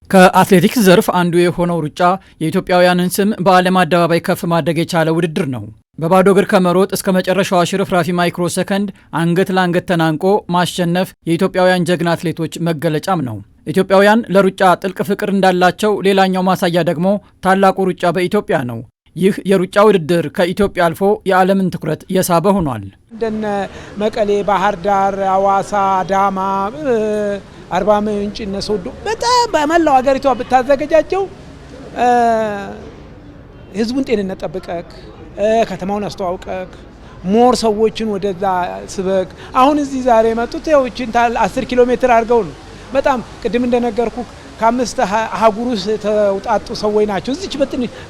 ከአትሌቲክስ ዘርፍ አንዱ የሆነው ሩጫ የኢትዮጵያውያንን ስም በዓለም አደባባይ ከፍ ማድረግ የቻለ ውድድር ነው። በባዶ እግር ከመሮጥ እስከ መጨረሻው ሽርፍራፊ ማይክሮ ሰከንድ አንገት ለአንገት ተናንቆ ማሸነፍ የኢትዮጵያውያን ጀግና አትሌቶች መገለጫም ነው። ኢትዮጵያውያን ለሩጫ ጥልቅ ፍቅር እንዳላቸው ሌላኛው ማሳያ ደግሞ ታላቁ ሩጫ በኢትዮጵያ ነው። ይህ የሩጫ ውድድር ከኢትዮጵያ አልፎ የዓለምን ትኩረት የሳበ ሆኗል። እንደነ መቀሌ፣ ባህር ዳር፣ አዋሳ፣ አዳማ፣ አርባ ምንጭ፣ ሶዶ በጣም በመላው ሀገሪቷ ብታዘጋጃቸው ህዝቡን ጤንነት ጠብቀክ ከተማውን አስተዋውቀክ ሞር ሰዎችን ወደዛ ስበክ። አሁን እዚህ ዛሬ መጡት ያውችን 10 ኪሎ ሜትር አድርገው ነው። በጣም ቅድም እንደነገርኩ ከአምስት አህጉር ውስጥ የተውጣጡ ሰዎች ናቸው። እዚች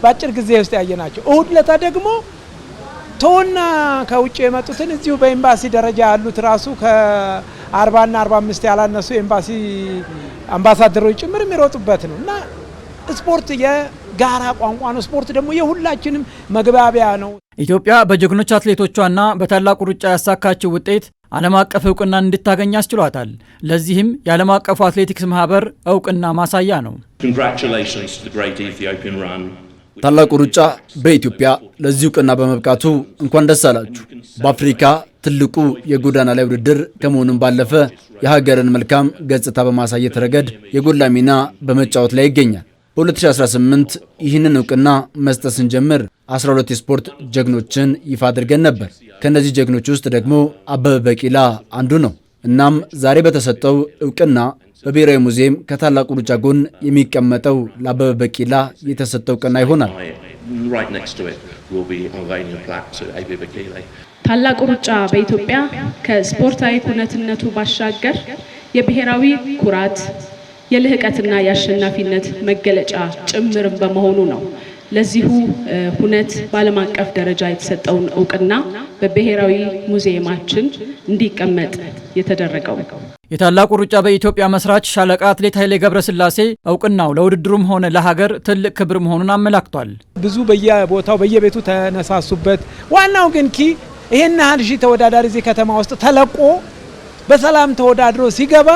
በአጭር ጊዜ ውስጥ ያየናቸው። እሁድ ለታ ደግሞ ቶና ከውጭ የመጡትን እዚሁ በኤምባሲ ደረጃ ያሉት ራሱ ከ40 እና 45 ያላነሱ ኤምባሲ አምባሳደሮች ጭምር የሚሮጡበት ነው እና ስፖርት የጋራ ቋንቋ ነው። ስፖርት ደግሞ የሁላችንም መግባቢያ ነው። ኢትዮጵያ በጀግኖች አትሌቶቿና በታላቁ ሩጫ ያሳካችው ውጤት ዓለም አቀፍ እውቅና እንድታገኝ አስችሏታል። ለዚህም የዓለም አቀፉ አትሌቲክስ ማህበር እውቅና ማሳያ ነው። ታላቁ ሩጫ በኢትዮጵያ ለዚህ እውቅና በመብቃቱ እንኳን ደስ አላችሁ። በአፍሪካ ትልቁ የጎዳና ላይ ውድድር ከመሆኑም ባለፈ የሀገርን መልካም ገጽታ በማሳየት ረገድ የጎላ ሚና በመጫወት ላይ ይገኛል። በ2018 ይህንን እውቅና መስጠት ስንጀምር 12 የስፖርት ጀግኖችን ይፋ አድርገን ነበር። ከነዚህ ጀግኖች ውስጥ ደግሞ አበበ ቢቂላ አንዱ ነው። እናም ዛሬ በተሰጠው እውቅና በብሔራዊ ሙዚየም ከታላቁ ሩጫ ጎን የሚቀመጠው ለአበበ ቢቂላ የተሰጠው እውቅና ይሆናል። ታላቁ ሩጫ በኢትዮጵያ ከስፖርታዊ ኩነትነቱ ባሻገር የብሔራዊ ኩራት የልህቀትና የአሸናፊነት መገለጫ ጭምር በመሆኑ ነው ለዚሁ ሁነት በዓለም አቀፍ ደረጃ የተሰጠውን እውቅና በብሔራዊ ሙዚየማችን እንዲቀመጥ የተደረገው። የታላቁ ሩጫ በኢትዮጵያ መስራች ሻለቃ አትሌት ኃይሌ ገብረስላሴ እውቅናው ለውድድሩም ሆነ ለሀገር ትልቅ ክብር መሆኑን አመላክቷል። ብዙ በየቦታው በየቤቱ ተነሳሱበት። ዋናው ግን ይሄን ያህል ሺህ ተወዳዳሪ እዚህ ከተማ ውስጥ ተለቆ በሰላም ተወዳድሮ ሲገባ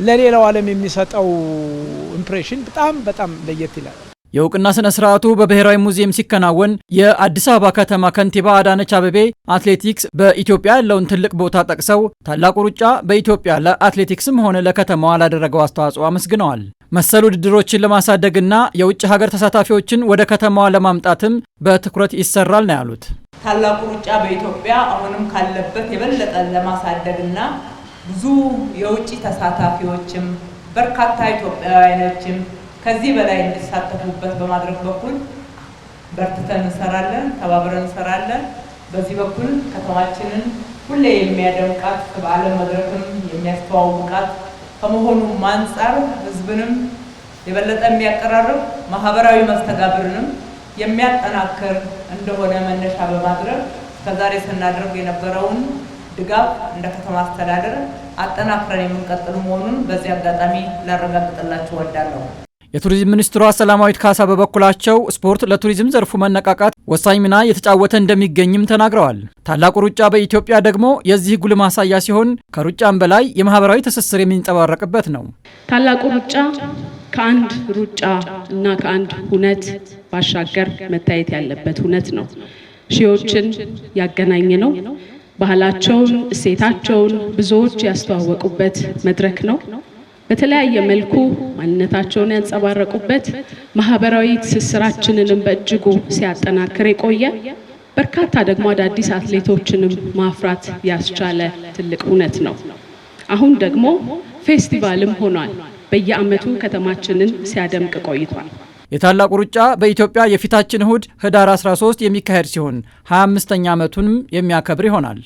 ለሌላው ዓለም የሚሰጠው ኢምፕሬሽን በጣም ለየት ይላል። የእውቅና ስነ ስርዓቱ በብሔራዊ ሙዚየም ሲከናወን የአዲስ አበባ ከተማ ከንቲባ አዳነች አቤቤ አትሌቲክስ በኢትዮጵያ ያለውን ትልቅ ቦታ ጠቅሰው ታላቁ ሩጫ በኢትዮጵያ ለአትሌቲክስም ሆነ ለከተማዋ ላደረገው አስተዋጽኦ አመስግነዋል። መሰል ውድድሮችን ለማሳደግና የውጭ ሀገር ተሳታፊዎችን ወደ ከተማዋ ለማምጣትም በትኩረት ይሰራል ነው ያሉት። ታላቁ ሩጫ በኢትዮጵያ አሁንም ካለበት የበለጠ ለማሳደግና ብዙ የውጭ ተሳታፊዎችም በርካታ ኢትዮጵያውያኖችም ከዚህ በላይ እንዲሳተፉበት በማድረግ በኩል በርትተን እንሰራለን፣ ተባብረን እንሰራለን። በዚህ በኩል ከተማችንን ሁሌ የሚያደምቃት በዓለም መድረክም የሚያስተዋውቃት ከመሆኑም አንጻር ሕዝብንም የበለጠ የሚያቀራርብ ማህበራዊ መስተጋብርንም የሚያጠናክር እንደሆነ መነሻ በማድረግ እስከዛሬ ስናደርግ የነበረውን ድጋፍ እንደ ከተማ አስተዳደር አጠናክረን የምንቀጥል መሆኑን በዚህ አጋጣሚ ላረጋግጥላችሁ እወዳለሁ። የቱሪዝም ሚኒስትሯ ሰላማዊት ካሳ በበኩላቸው ስፖርት ለቱሪዝም ዘርፉ መነቃቃት ወሳኝ ሚና የተጫወተ እንደሚገኝም ተናግረዋል። ታላቁ ሩጫ በኢትዮጵያ ደግሞ የዚህ ጉልህ ማሳያ ሲሆን ከሩጫም በላይ የማህበራዊ ትስስር የሚንጸባረቅበት ነው። ታላቁ ሩጫ ከአንድ ሩጫ እና ከአንድ ሁነት ባሻገር መታየት ያለበት ሁነት ነው። ሺዎችን ያገናኘ ነው። ባህላቸውን፣ እሴታቸውን ብዙዎች ያስተዋወቁበት መድረክ ነው። በተለያየ መልኩ ማንነታቸውን ያንጸባረቁበት፣ ማህበራዊ ትስስራችንንም በእጅጉ ሲያጠናክር የቆየ በርካታ ደግሞ አዳዲስ አትሌቶችንም ማፍራት ያስቻለ ትልቅ እውነት ነው። አሁን ደግሞ ፌስቲቫልም ሆኗል። በየዓመቱ ከተማችንን ሲያደምቅ ቆይቷል። የታላቁ ሩጫ በኢትዮጵያ የፊታችን እሁድ ህዳር 13 የሚካሄድ ሲሆን 25ኛ ዓመቱንም የሚያከብር ይሆናል።